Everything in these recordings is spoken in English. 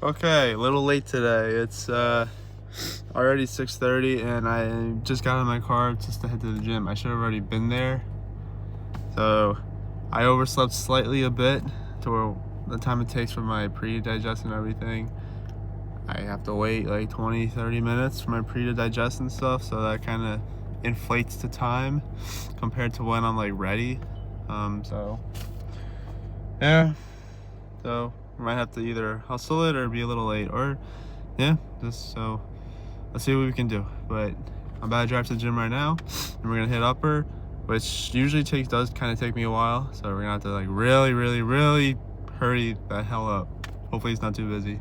Okay, a little late today. It's already 6:30 and I just got in my car just to head to the gym. I should have already been there. So I overslept slightly a bit to where the time it takes for my pre-digest and everything. I have to wait like 20-30 minutes for my pre to digest and stuff, so that kind of inflates the time compared to when I'm like ready. So yeah, so I might have to either hustle it or be a little late, or yeah, just so let's see what we can do. But I'm about to drive to the gym right now, and we're gonna hit upper, which usually does kind of take me a while. So we're gonna have to like really hurry the hell up. Hopefully it's not too busy.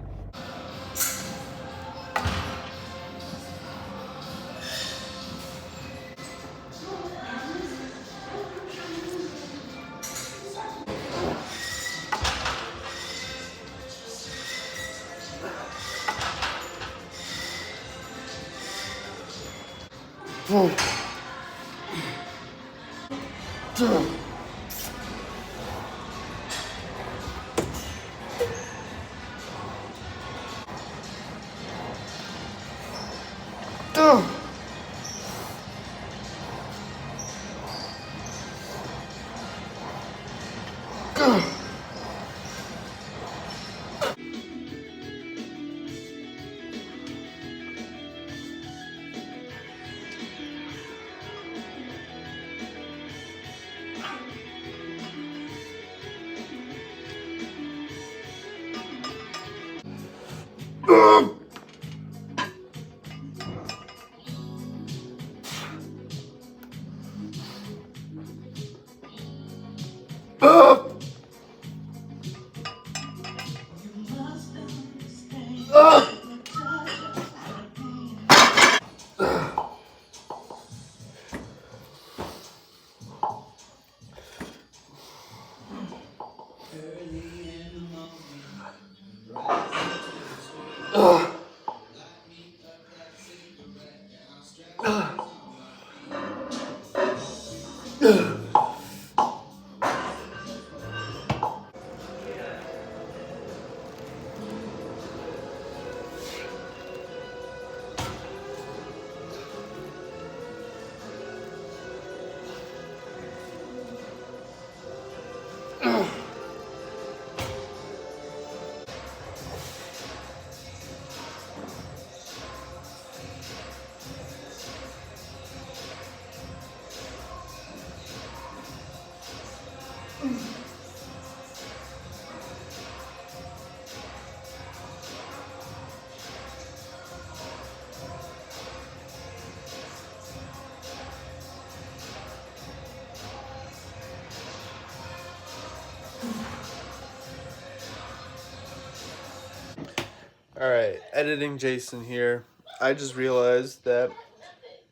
All right, editing Jason here. I just realized that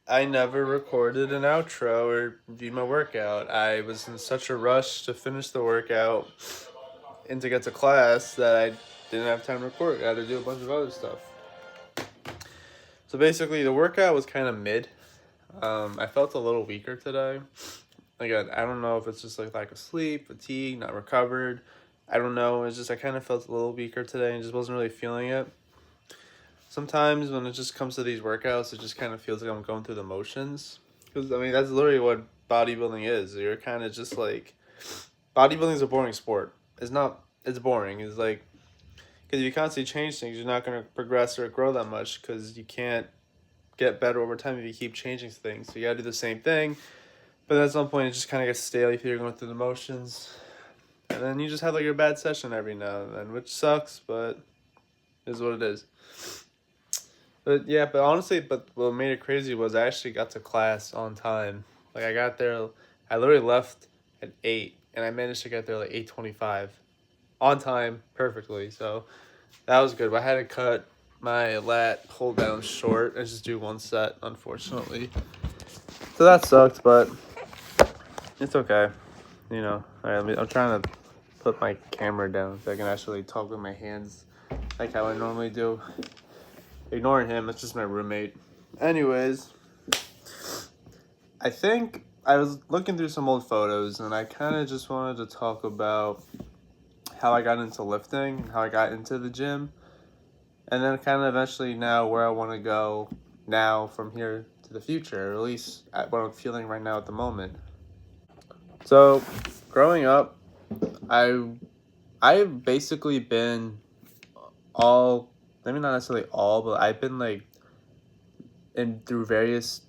I never recorded an outro or reviewed my workout. I was in such a rush to finish the workout and to get to class that I didn't have time to record. I had to do a bunch of other stuff. So basically, the workout was kind of mid. I felt a little weaker today. Like I don't know if it's just like lack of sleep, fatigue, not recovered. I don't know. It's just I kind of felt a little weaker today and just wasn't really feeling it. Sometimes when it just comes to these workouts, it just kind of feels like I'm going through the motions. Because, I mean, that's literally what bodybuilding is. You're kind of just like... Bodybuilding is a boring sport. It's not... It's boring. It's like... Because if you constantly change things, you're not going to progress or grow that much because you can't get better over time if you keep changing things. So you got to do the same thing. But at some point, it just kind of gets stale if you're going through the motions. And then you just have like your bad session every now and then, which sucks, but is what it is. But yeah, but honestly, but what made it crazy was I actually got to class on time. Like I got there, I literally left at 8, and I managed to get there like 8:25, on time, perfectly. So that was good. But I had to cut my lat pull down short and just do one set, unfortunately. So that sucked, but it's okay. You know, I'm trying to put my camera down so I can actually talk with my hands like how I normally do. Ignoring him, it's just my roommate. Anyways, I think I was looking through some old photos and I kind of just wanted to talk about how I got into lifting and how I got into the gym. and then kind of eventually now where I want to go now from here to the future, or at least at what I'm feeling right now at the moment. So, growing up, I I've basically been all, maybe not necessarily all, but I've been like in through various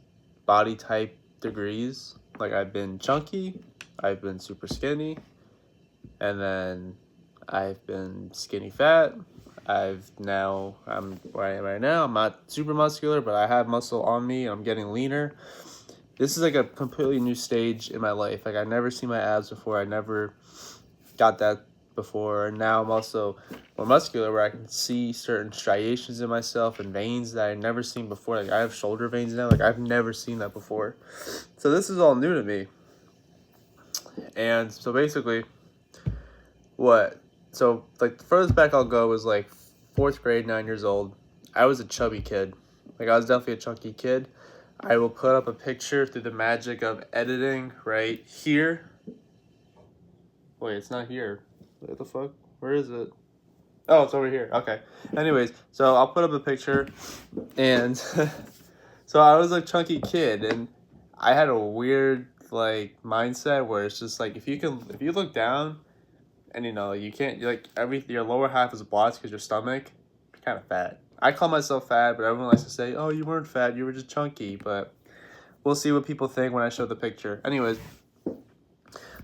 body type degrees. Like I've been chunky, I've been super skinny, and then I've been skinny fat. I'm where I am right now. I'm not super muscular, but I have muscle on me. I'm getting leaner. This is like a completely new stage in my life. Like I never seen my abs before. I never got that before. And now I'm also more muscular, where I can see certain striations in myself and veins that I've never seen before. Like I have shoulder veins now. Like I've never seen that before. So this is all new to me. And so basically, what? So like the furthest back I'll go is like fourth grade, 9 years old. I was a chubby kid. Like I was definitely a chunky kid. I will put up a picture through the magic of editing right here. Wait, it's not here. What the fuck? Where is it? Oh, it's over here. Okay. Anyways, so I'll put up a picture, and so I was a chunky kid, and I had a weird like mindset where it's just like if you look down, and you can't, like your lower half is blocked because your stomach, you're kind of fat. I call myself fat, but everyone likes to say, "Oh, you weren't fat, you were just chunky." But we'll see what people think when I show the picture. Anyways,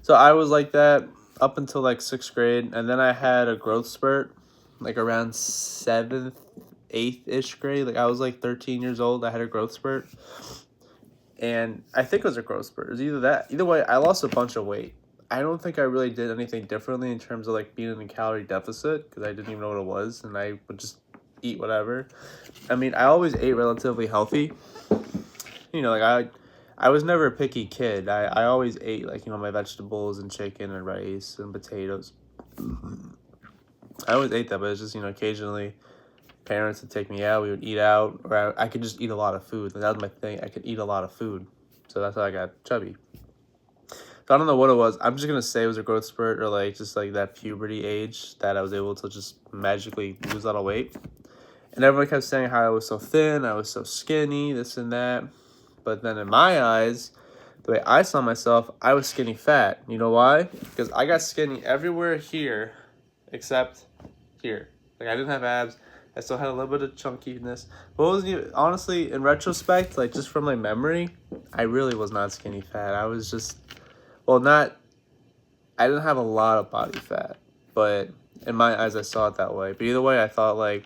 so I was like that up until like sixth grade, and then I had a growth spurt, like around seventh, eighth ish grade. Like I was like 13 years old. I had a growth spurt, and I think it was a growth spurt. It was either that. Either way, I lost a bunch of weight. I don't think I really did anything differently in terms of like being in a calorie deficit because I didn't even know what it was, and I would just eat whatever. I mean, I always ate relatively healthy. Like I was never a picky kid. I always ate like my vegetables and chicken and rice and potatoes. I always ate that, but it's just occasionally parents would take me out. We would eat out, or I could just eat a lot of food. And that was my thing. I could eat a lot of food, so that's how I got chubby. So I don't know what it was. I'm just gonna say it was a growth spurt or like just like that puberty age that I was able to just magically lose a lot of weight. And everyone kept saying how I was so thin, I was so skinny, this and that. But then in my eyes, the way I saw myself, I was skinny fat. You know why? Because I got skinny everywhere here except here. Like I didn't have abs. I still had a little bit of chunkiness. But wasn't even, honestly, in retrospect, like just from my memory, I really was not skinny fat. I was just, I didn't have a lot of body fat. But in my eyes, I saw it that way. But either way, I thought like,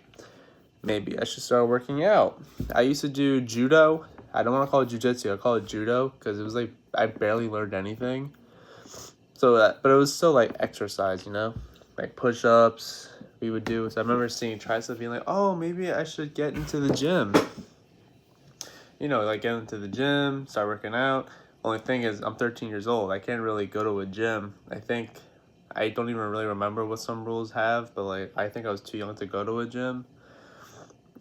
maybe I should start working out. I used to do judo. I don't want to call it jujitsu. I call it judo because it was like I barely learned anything. But it was still like exercise, like push-ups we would do. So I remember seeing tricep being like, oh, maybe I should get into the gym. Like get into the gym, start working out. Only thing is, I'm 13 years old. I can't really go to a gym. I don't even really remember what some rules have, but like I think I was too young to go to a gym.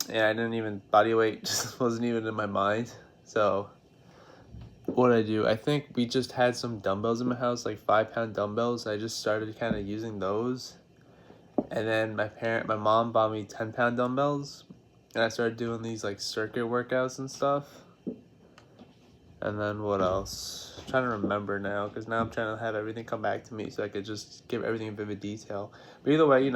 And I didn't even, body weight just wasn't even in my mind. So what did I do? I think we just had some dumbbells in my house, like 5-pound dumbbells. I just started kind of using those. And then my mom bought me 10-pound dumbbells. And I started doing these like circuit workouts and stuff. And then what else? I'm trying to remember now, because now I'm trying to have everything come back to me so I could just give everything in vivid detail. But either way,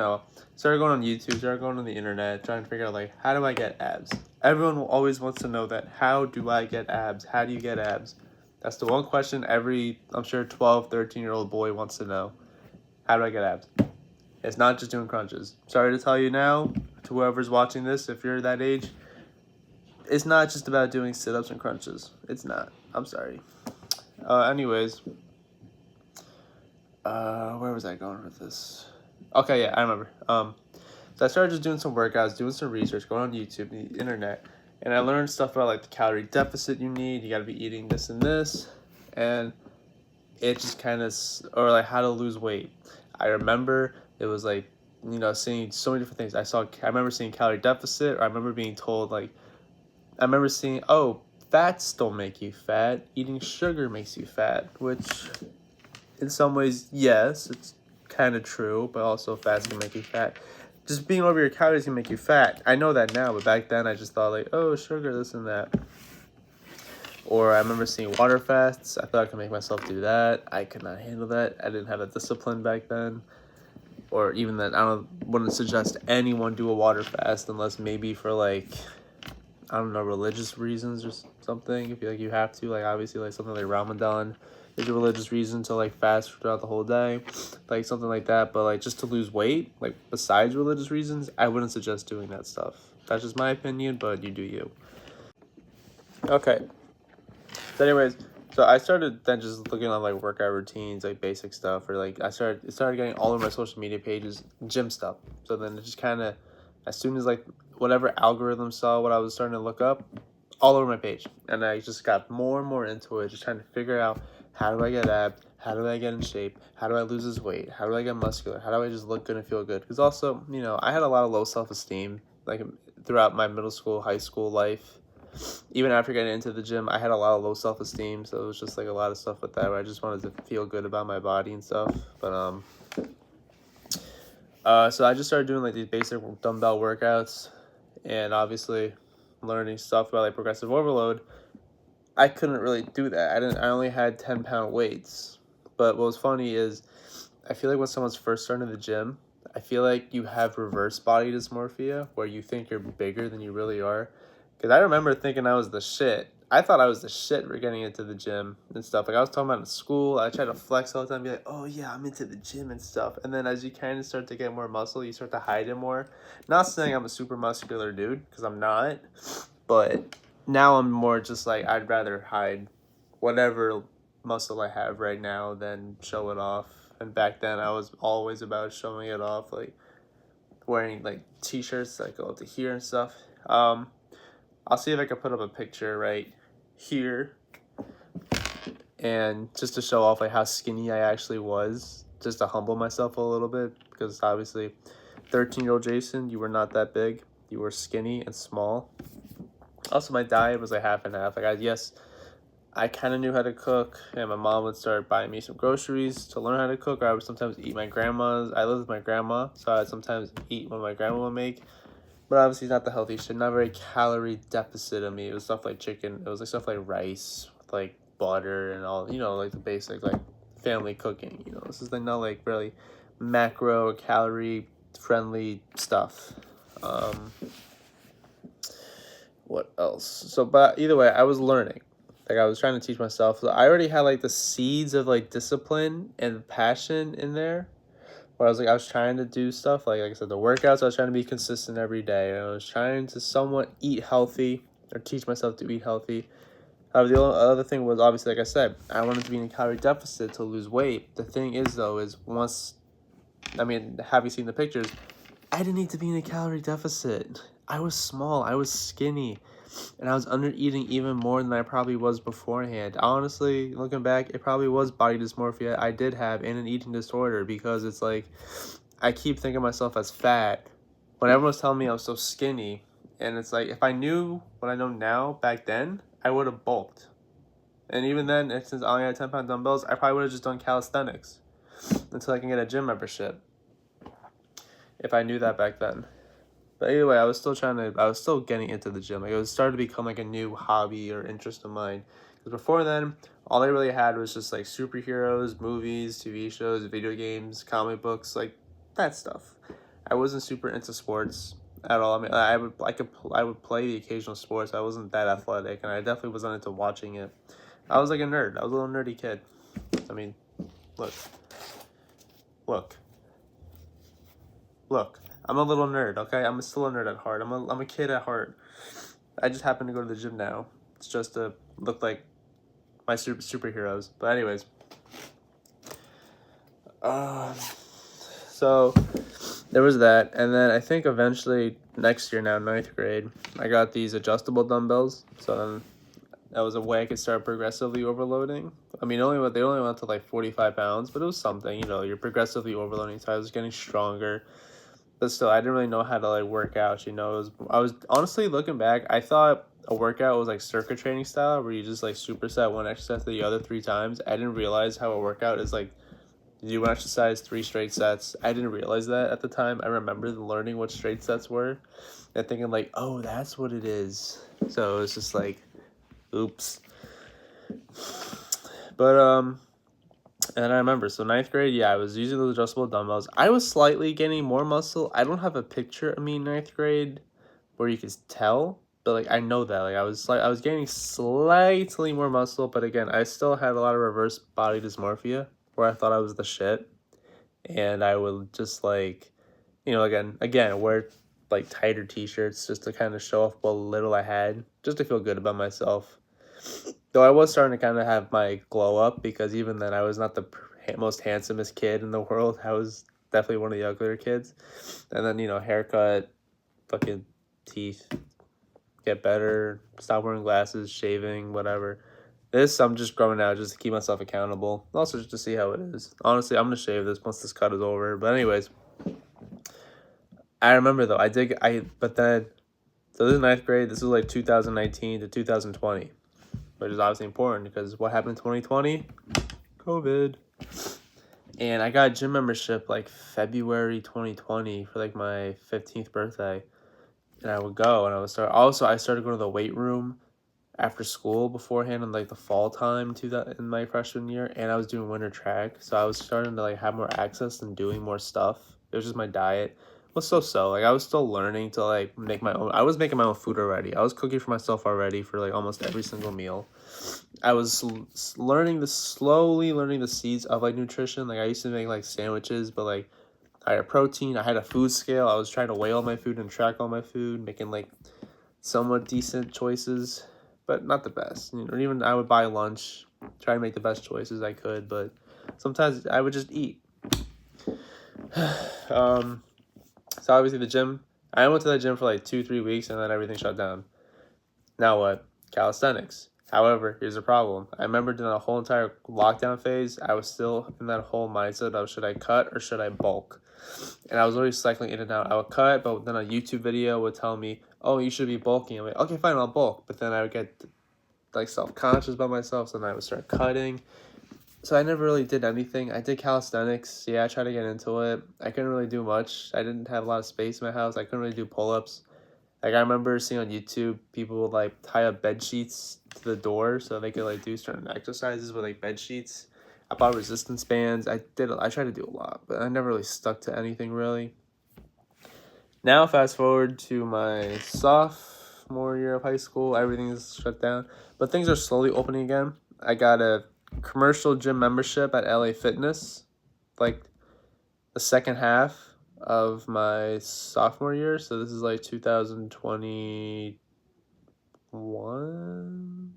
started going on YouTube, started going on the internet, trying to figure out like, how do I get abs? Everyone always wants to know that. How do I get abs? How do you get abs? That's the one question every, I'm sure, 12, 13-year-old boy wants to know. How do I get abs? It's not just doing crunches. Sorry to tell you now, to whoever's watching this, if you're that age, it's not just about doing sit-ups and crunches. It's not. I'm sorry. Anyways. Where was I going with this? Okay, yeah, I remember. So I started just doing some workouts, doing some research, going on YouTube, the internet, and I learned stuff about like the calorie deficit you need. You got to be eating this and this, and it just kind of, or like how to lose weight. I remember it was like, seeing so many different things. I remember seeing calorie deficit, or I remember being told like, I remember seeing, oh, fats don't make you fat. Eating sugar makes you fat, which in some ways, yes, it's kind of true, but also fats can make you fat. just being over your calories can make you fat. I know that now, but back then I just thought like, oh, sugar, this and that. Or I remember seeing water fasts. I thought I could make myself do that. I could not handle that. I didn't have a discipline back then. Or even then, wouldn't suggest anyone do a water fast unless maybe for like, I don't know, religious reasons or something. If you have to, like obviously like something like Ramadan is a religious reason to like fast throughout the whole day, like something like that. But like just to lose weight, like besides religious reasons, I wouldn't suggest doing that stuff. That's just my opinion, but you do you. Okay. So anyways, so I started then just looking on like workout routines, like basic stuff, or like it started getting all of my social media pages gym stuff. So then it just kind of, as soon as like whatever algorithm saw what I was starting to look up, all over my page, and I just got more and more into it, just trying to figure out how do I get abs, how do I get in shape, how do I lose this weight, how do I get muscular, how do I just look good and feel good? Because also, you know, I had a lot of low self-esteem like throughout my middle school, high school life. Even after getting into the gym, I had a lot of low self-esteem, so it was just like a lot of stuff with that where I just wanted to feel good about my body and stuff. But so I just started doing like these basic dumbbell workouts, and obviously learning stuff about like progressive overload. I couldn't really do that. I only had 10-pound weights. But what was funny is I feel like when someone's first starting the gym, I feel like you have reverse body dysmorphia where you think you're bigger than you really are. Because I remember thinking I was the shit. I thought I was the shit for getting into the gym and stuff. Like I was talking about in school, I tried to flex all the time, be like, oh yeah, I'm into the gym and stuff. And then as you kind of start to get more muscle, you start to hide it more. Not saying I'm a super muscular dude, because I'm not. But now I'm more just like, I'd rather hide whatever muscle I have right now than show it off. And back then I was always about showing it off, like wearing like t-shirts that go up to here and stuff. I'll see if I can put up a picture right here, and just to show off like how skinny I actually was, just to humble myself a little bit, because obviously 13-year-old Jason, you were not that big. You were skinny and small. Also, my diet was like half and half. Like I kind of knew how to cook, and my mom would start buying me some groceries to learn how to cook. Or I would sometimes eat my grandma's. I lived with my grandma, so I'd sometimes eat what my grandma would make. But obviously not the healthy shit, not very calorie deficit of me. It was stuff like chicken. It was like stuff like rice, with like butter and all, you know, like the basic like family cooking. You know, this is like not like really macro calorie friendly stuff. What else? So, but either way, I was learning. Like I was trying to teach myself. So I already had like the seeds of like discipline and passion in there. Where I was trying to do stuff like I said, the workouts. I was trying to be consistent every day. And I was trying to somewhat eat healthy or teach myself to eat healthy. The only other thing was obviously, like I said, I wanted to be in a calorie deficit to lose weight. The thing is, though, is have you seen the pictures? I didn't need to be in a calorie deficit. I was small. I was skinny. And I was under eating even more than I probably was beforehand. Honestly, looking back, it probably was body dysmorphia I did have and an eating disorder, because it's like I keep thinking of myself as fat when everyone's telling me I was so skinny. And it's like if I knew what I know now back then, I would have bulked. And even then, since I only had 10-pound dumbbells, I probably would have just done calisthenics until I can get a gym membership. If I knew that back then. But anyway, I was still getting into the gym. Like it was starting to become like a new hobby or interest of mine. Because before then, all I really had was just like superheroes, movies, TV shows, video games, comic books, like that stuff. I wasn't super into sports at all. I mean, I would play the occasional sports. I wasn't that athletic, and I definitely wasn't into watching it. I was like a nerd. I was a little nerdy kid. I mean, look. I'm a little nerd, okay? I'm still a nerd at heart. I'm a kid at heart. I just happen to go to the gym now. It's just to look like my superheroes. But anyways. So there was that. And then I think eventually next year now, 9th grade, I got these adjustable dumbbells. So then that was a way I could start progressively overloading. I mean, they only went to like 45 pounds, but it was something, you know, you're progressively overloading. So I was getting stronger. But still, I didn't really know how to like work out. You know, I was honestly looking back, I thought a workout was like circuit training style, where you just like superset one exercise to the other 3 times. I didn't realize how a workout is like You exercise 3 straight sets. I didn't realize that at the time. I remember learning what straight sets were and thinking like, oh, that's what it is. So it's just like, oops. But and I remember, so ninth grade, yeah, I was using those adjustable dumbbells. I was slightly gaining more muscle. I don't have a picture of me in ninth grade where you could tell, but like I know that like I was gaining slightly more muscle, but again, I still had a lot of reverse body dysmorphia where I thought I was the shit, and I would just like, again wear like tighter t-shirts just to kind of show off what little I had, just to feel good about myself. Though I was starting to kind of have my glow up because even then I was not the most handsomest kid in the world. I was definitely one of the uglier kids. And then, haircut, fucking teeth, get better, stop wearing glasses, shaving, whatever. This, I'm just growing out just to keep myself accountable. Also, just to see how it is. Honestly, I'm going to shave this once this cut is over. But anyways, I remember though, but then, so this is ninth grade. This was like 2019 to 2020. Which is obviously important because what happened in 2020? COVID. And I got a gym membership like February 2020 for like my 15th birthday. And I would go and I would start. Also, I started going to the weight room after school beforehand in like the fall time to that in my freshman year. And I was doing winter track. So I was starting to like have more access and doing more stuff. It was just my diet was so. Like I was still learning to like make my own. I was making my own food already. I was cooking for myself already for like almost every single meal. I was slowly learning the seeds of like nutrition. Like I used to make like sandwiches, but like I had protein. I had a food scale. I was trying to weigh all my food and track all my food, making like somewhat decent choices, but not the best. Even I would buy lunch, try to make the best choices I could, but sometimes I would just eat. So obviously the gym. I went to the gym for like 2-3 weeks and then everything shut down. Now what? Calisthenics. However, here's the problem. I remember during the whole entire lockdown phase, I was still in that whole mindset of should I cut or should I bulk? And I was always cycling in and out. I would cut, but then a YouTube video would tell me, oh, you should be bulking. I'm like, okay, fine, I'll bulk. But then I would get like self-conscious about myself, so then I would start cutting. So I never really did anything. I did calisthenics. Yeah, I tried to get into it. I couldn't really do much. I didn't have a lot of space in my house. I couldn't really do pull-ups. Like I remember seeing on YouTube, people would like tie up bed sheets to the door so they could like do certain exercises with like bed sheets. I bought resistance bands. I tried to do a lot, but I never really stuck to anything really. Now fast forward to my sophomore year of high school, everything is shut down, but things are slowly opening again. I got a commercial gym membership at LA Fitness, like the second half of my sophomore year. So this is like 2021.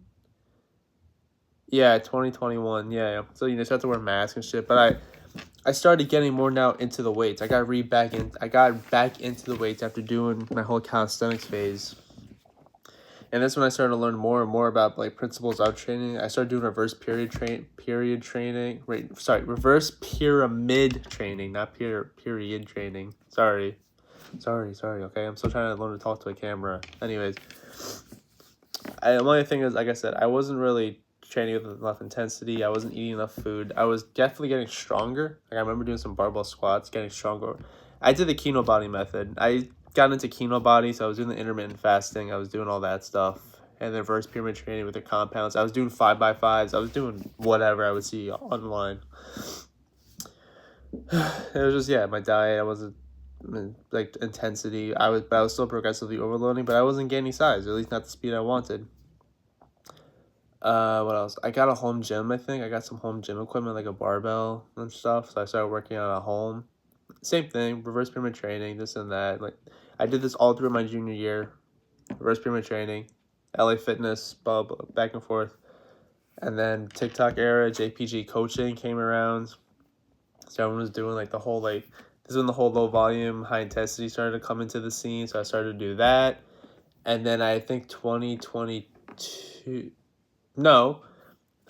Yeah, 2021. Yeah. So you just have to wear masks and shit. But I started getting more now into the weights. I got back into the weights after doing my whole calisthenics phase. And that's when I started to learn more and more about like principles of training. I started doing reverse reverse pyramid training, not period training. Sorry. Okay, I'm still trying to learn to talk to a camera. Anyways, the only thing is, like I said, I wasn't really training with enough intensity. I wasn't eating enough food. I was definitely getting stronger. Like I remember doing some barbell squats, getting stronger. I did the Kino body method. I got into Kino body, so I was doing the intermittent fasting. I was doing all that stuff. And then reverse pyramid training with the compounds. I was doing 5x5s. I was doing whatever I would see online. It was just, my diet. I wasn't like intensity. I was still progressively overloading, but I wasn't gaining size, or at least not the speed I wanted. What else? I got a home gym, I think. I got some home gym equipment, like a barbell and stuff. So I started working on at home. Same thing, reverse pyramid training, this and that. Like, I did this all through my junior year. Reverse pyramid training, LA Fitness, back and forth. And then TikTok era, JPG coaching came around. So everyone was doing like the whole this is when the whole low volume, high intensity started to come into the scene. So I started to do that. And then I think 2022. No,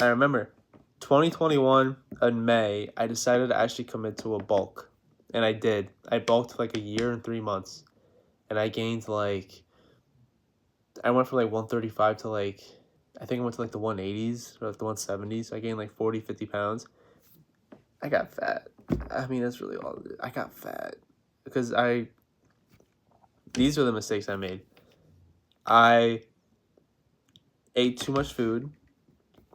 I remember 2021 in May, I decided to actually commit to a bulk. And I did. I bulked like a year and 3 months. And I gained I went from 135 to I think I went to the 180s or the 170s. I gained 40, 50 pounds. I got fat. I mean, that's really all it is. I got fat because these are the mistakes I made. I ate too much food,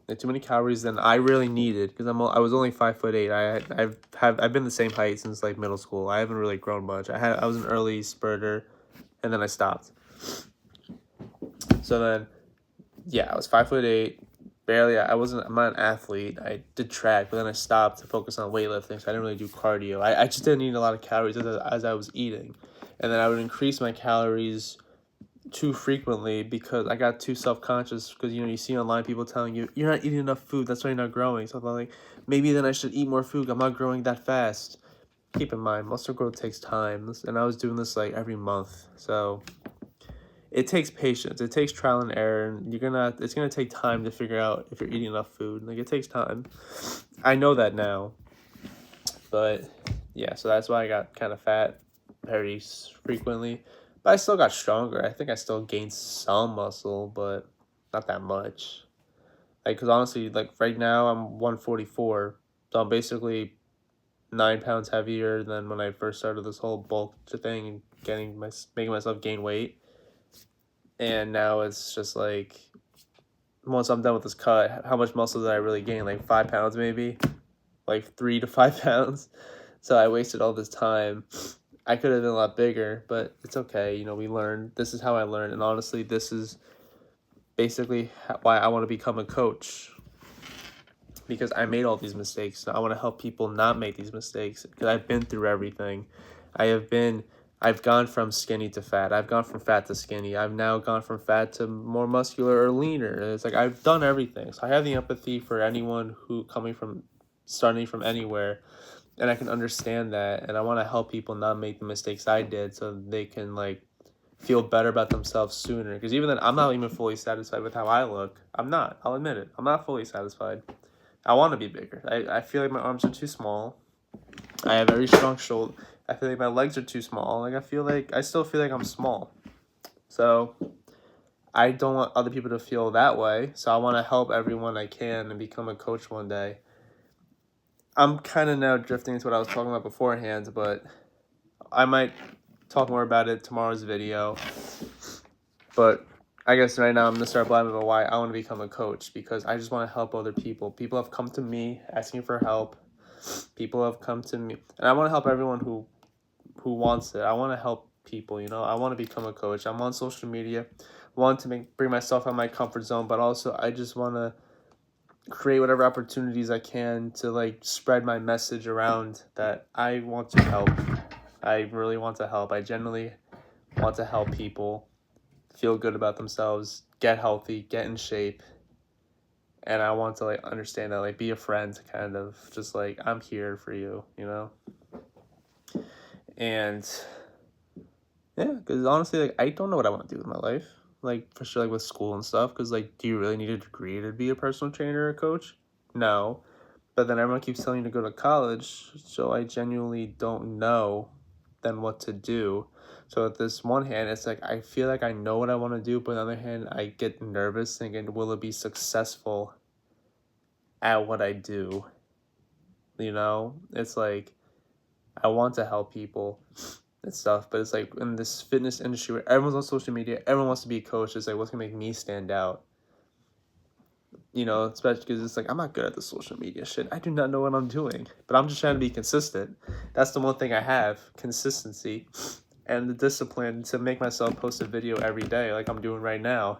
ate too many calories than I really needed because I was only 5'8". I've been the same height since like middle school. I haven't really grown much. I was an early spurter, and then I stopped. So then, yeah, I was 5'8". Barely. I'm not an athlete. I did track, but then I stopped to focus on weightlifting. So I didn't really do cardio. I just didn't eat a lot of calories as I was eating, and then I would increase my calories too frequently because I got too self-conscious because you see online people telling you you're not eating enough food, that's why you're not growing. So I'm like, maybe then I should eat more food. I'm not growing that fast. Keep in mind, muscle growth takes time, and I was doing this like every month. So it takes patience. It takes trial and error, and it's gonna take time to figure out if you're eating enough food. Like, it takes time. I know that now. But yeah, so that's why I got kind of fat very frequently. But I still got stronger. I think I still gained some muscle, but not that much. Like, because honestly, like right now I'm 144, so I'm basically 9 pounds heavier than when I first started this whole bulk thing and making myself gain weight. And now it's just like, once I'm done with this cut, how much muscle did I really gain? Like 5 pounds maybe, like 3 to 5 pounds. So I wasted all this time. I could have been a lot bigger, but it's okay. We learned. This is how I learned. And honestly, this is basically why I want to become a coach. Because I made all these mistakes. So I want to help people not make these mistakes. Because I've been through everything. I've gone from skinny to fat. I've gone from fat to skinny. I've now gone from fat to more muscular or leaner. It's like I've done everything. So I have the empathy for anyone starting from anywhere. And I can understand that, and I want to help people not make the mistakes I did so they can like feel better about themselves sooner. Because even then, I'm not even fully satisfied with how I look. I'm not. I'll admit it. I'm not fully satisfied. I want to be bigger. I feel like my arms are too small. I have very strong shoulder. I feel like my legs are too small. Like, I still feel like I'm small. So I don't want other people to feel that way. So I want to help everyone I can and become a coach one day. I'm kind of now drifting into what I was talking about beforehand, but I might talk more about it tomorrow's video. But I guess right now I'm going to start blabbing about why I want to become a coach, because I just want to help other people. People have come to me asking for help. People have come to me, and I want to help everyone who wants it. I want to help people, I want to become a coach. I'm on social media. I want to bring myself out of my comfort zone, but also I just want to create whatever opportunities I can to like spread my message around that I want to help. I really want to help. I genuinely want to help people feel good about themselves, get healthy, get in shape. And I want to like understand that, like, be a friend, kind of just like, I'm here for you, And yeah, because honestly, like, I don't know what I want to do with my life. Like, for sure, like with school and stuff, because like, do you really need a degree to be a personal trainer or a coach? No. But then everyone keeps telling you to go to college, so I genuinely don't know then what to do. So at this one hand, it's like I feel like I know what I want to do, but on the other hand, I get nervous thinking, will it be successful at what I do? It's like I want to help people and stuff, but it's like in this fitness industry where everyone's on social media, everyone wants to be a coach. It's like, what's gonna make me stand out? Especially because it's like, I'm not good at the social media shit. I do not know what I'm doing, but I'm just trying to be consistent. That's the one thing I have, consistency and the discipline to make myself post a video every day like I'm doing right now.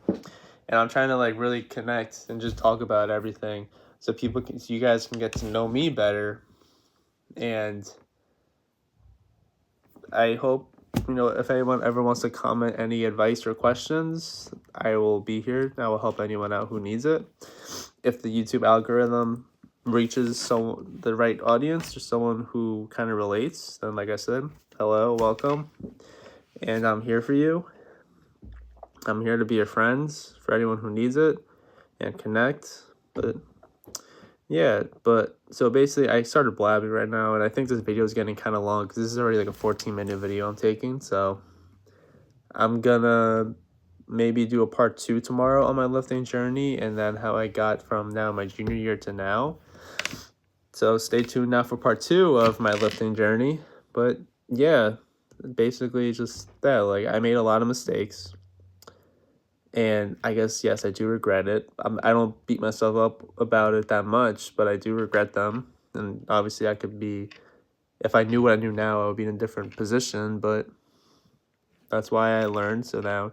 And I'm trying to like really connect and just talk about everything so you guys can get to know me better. And I hope, if anyone ever wants to comment any advice or questions, I will be here. I will help anyone out who needs it. If the YouTube algorithm reaches the right audience or someone who kind of relates, then like I said, hello, welcome. And I'm here for you. I'm here to be your friends for anyone who needs it and connect. But yeah, so basically I started blabbing right now, and I think this video is getting kind of long because this is already like a 14-minute video I'm taking. So I'm gonna maybe do a part 2 tomorrow on my lifting journey, and then how I got from now my junior year to now So stay tuned now for part 2 of my lifting journey. But yeah, basically just that. Like, I made a lot of mistakes. And I guess, yes, I do regret it. I don't beat myself up about it that much, but I do regret them. And obviously I could be, if I knew what I knew now, I would be in a different position. But that's why I learned. So now,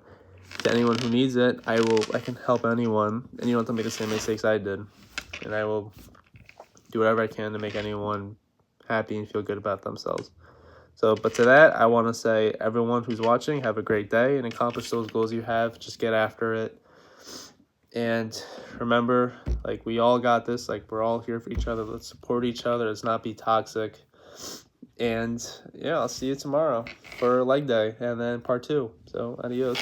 to anyone who needs it, I can help anyone to make the same mistakes I did. And I will do whatever I can to make anyone happy and feel good about themselves. So, but to that, I want to say, everyone who's watching, have a great day and accomplish those goals you have. Just get after it. And remember, like, we all got this. Like, we're all here for each other. Let's support each other. Let's not be toxic. And yeah, I'll see you tomorrow for leg day and then part 2. So, adios.